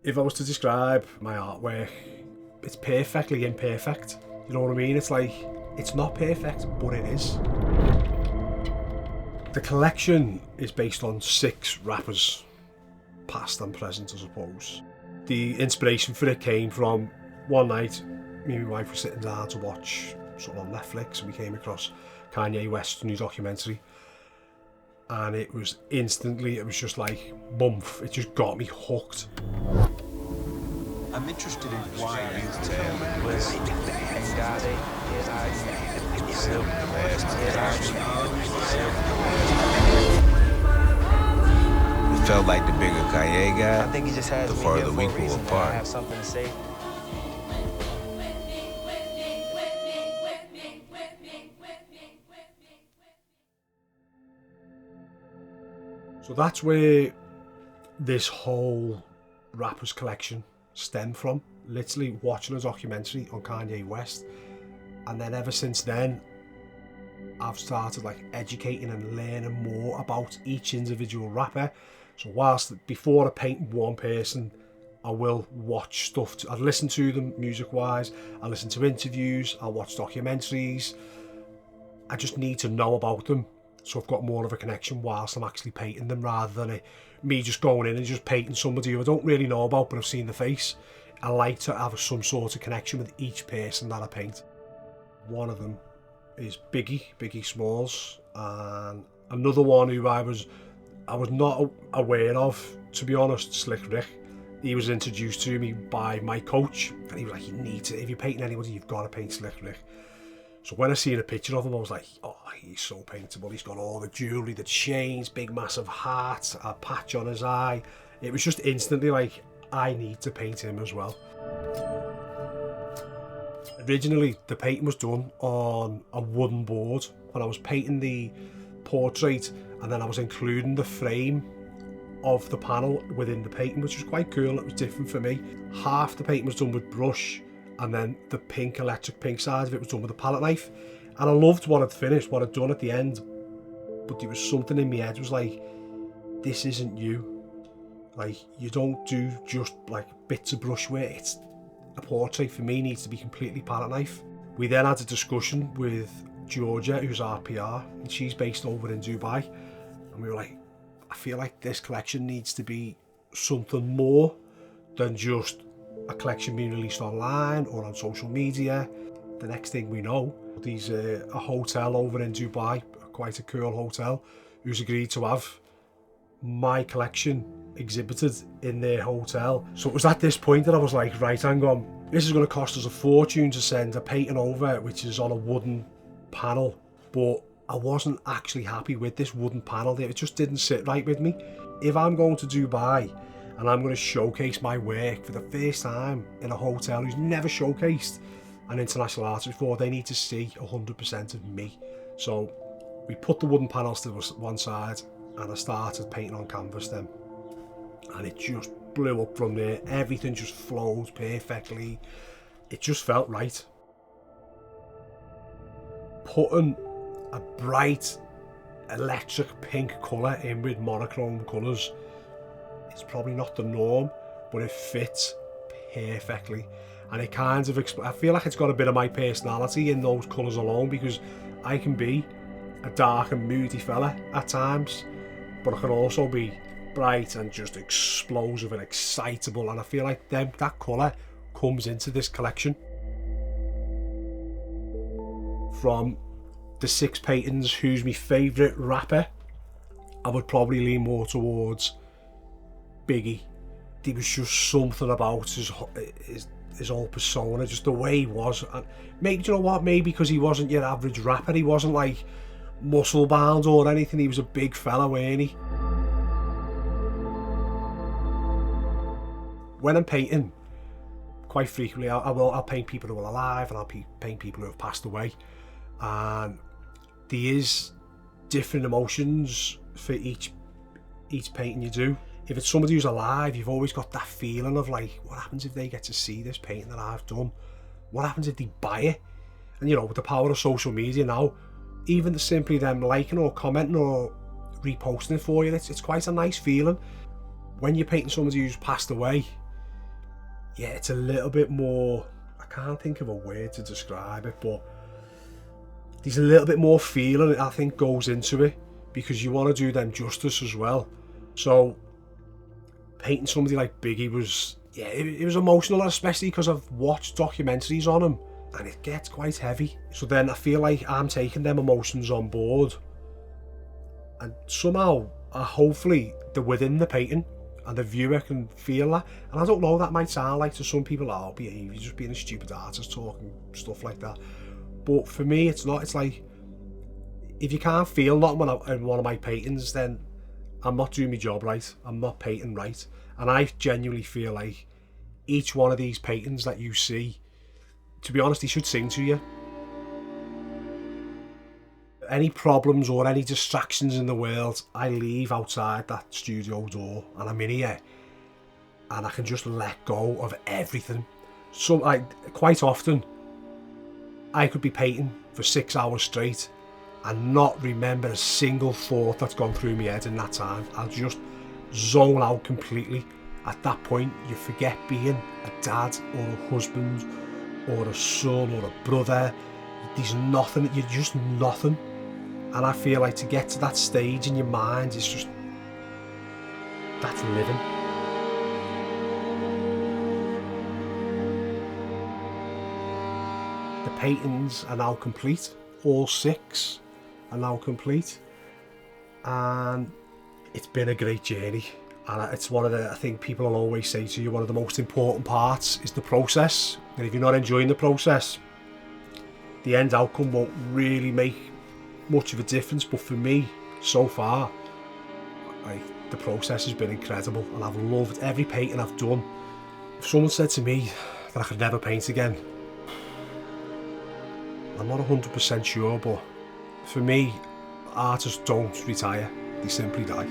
If I was to describe my artwork, it's perfectly imperfect. You know what I mean? It's like, it's not perfect, but it is. The collection is based on 6 rappers, past and present I suppose. The inspiration for it came from one night, me and my wife were sitting down to watch something on Netflix and we came across Kanye West's new documentary. And it was instantly, it was just like, bump, it just got me hooked. I'm interested in why you West ain't got it. It felt like the bigger Kanye got, I think he just has the me farther here we for a grew reason, apart. I have something to say. So that's where this whole rappers collection stemmed from. Literally watching a documentary on Kanye West, and then ever since then I've started like educating and learning more about each individual rapper. So whilst before I paint one person, I will watch stuff, I listen to them music wise, I listen to interviews, I watch documentaries. I just need to know about them, so I've got more of a connection whilst I'm actually painting them, rather than me just going in and just painting somebody who I don't really know about but I've seen the face. I like to have some sort of connection with each person that I paint. One of them is Biggie Smalls, and another one who I was not aware of, to be honest, Slick Rick. He was introduced to me by my coach, and he was like, you need to, if you're painting anybody, you've got to paint Slick Rick. So when I seen a picture of him, I was like, oh, he's so paintable. He's got all the jewellery, the chains, big massive heart, a patch on his eye. It was just instantly like, I need to paint him as well. Originally, the painting was done on a wooden board when I was painting the portrait, and then I was including the frame of the panel within the painting, which was quite cool. It was different for me. Half the painting was done with brush, and then the pink, electric pink side of it was done with a palette knife. And I loved what I'd finished, what I'd done at the end, but there was something in my head was like, this isn't you. Like, you don't do just like bits of brushwork. It's a portrait for me needs to be completely palette knife. We then had a discussion with Georgia, who's our PR, and she's based over in Dubai. And we were like, I feel like this collection needs to be something more than just a collection being released online or on social media. The next thing we know, there's a hotel over in Dubai, quite a cool hotel, who's agreed to have my collection exhibited in their hotel. So it was at this point that I was like, right, hang on, this is going to cost us a fortune to send a painting over, which is on a wooden panel, but I wasn't actually happy with this wooden panel. It just didn't sit right with me. If I'm going to Dubai and I'm going to showcase my work for the first time in a hotel who's never showcased an international artist before, they need to see 100% of me. So we put the wooden panels to one side and I started painting on canvas then. And it just blew up from there. Everything just flowed perfectly. It just felt right. Putting a bright electric pink colour in with monochrome colours, it's probably not the norm, but it fits perfectly. And it kind of, I feel like it's got a bit of my personality in those colours alone, because I can be a dark and moody fella at times, but I can also be bright and just explosive and excitable, and I feel like that colour comes into this collection. From the 6 paintings, who's my favourite rapper, I would probably lean more towards Biggie. There was just something about his whole persona, just the way he was. And maybe, you know what, maybe because he wasn't your average rapper, he wasn't like muscle bound or anything, he was a big fella, weren't he? When I'm painting, quite frequently I'll paint people who are alive, and I'll paint people who have passed away, and there is different emotions for each painting you do. If it's somebody who's alive, you've always got that feeling of like, what happens if they get to see this painting that I've done? What happens if they buy it? And you know, with the power of social media now, even simply them liking or commenting or reposting it for you, it's quite a nice feeling. When you're painting somebody who's passed away, yeah, it's a little bit more, I can't think of a word to describe it, but there's a little bit more feeling I think goes into it, because you want to do them justice as well. So painting somebody like Biggie was, yeah, it was emotional, especially because I've watched documentaries on him and it gets quite heavy. So then I feel like I'm taking them emotions on board, and somehow hopefully they're within the painting and the viewer can feel that. And I don't know, that might sound like to some people, oh, behave, you're just being a stupid artist talking stuff like that. But for me, it's not. It's like, if you can't feel nothing in one of my paintings, then I'm not doing my job right. I'm not painting right. And I genuinely feel like each one of these paintings that you see, to be honest, they should sing to you. Any problems or any distractions in the world, I leave outside that studio door and I'm in here and I can just let go of everything. So quite often I could be painting for 6 hours straight and not remember a single thought that's gone through my head in that time. I'll just zone out completely. At that point, you forget being a dad or a husband or a son or a brother. There's nothing, you're just nothing. And I feel like to get to that stage in your mind, it's just, that's living. The paintings are now complete. All 6 are now complete. And it's been a great journey. And it's one of the, I think people will always say to you, one of the most important parts is the process. And if you're not enjoying the process, the end outcome won't really make much of a difference. But for me, so far, the process has been incredible and I've loved every painting I've done. If someone said to me that I could never paint again, I'm not 100% sure, but for me, artists don't retire, they simply die.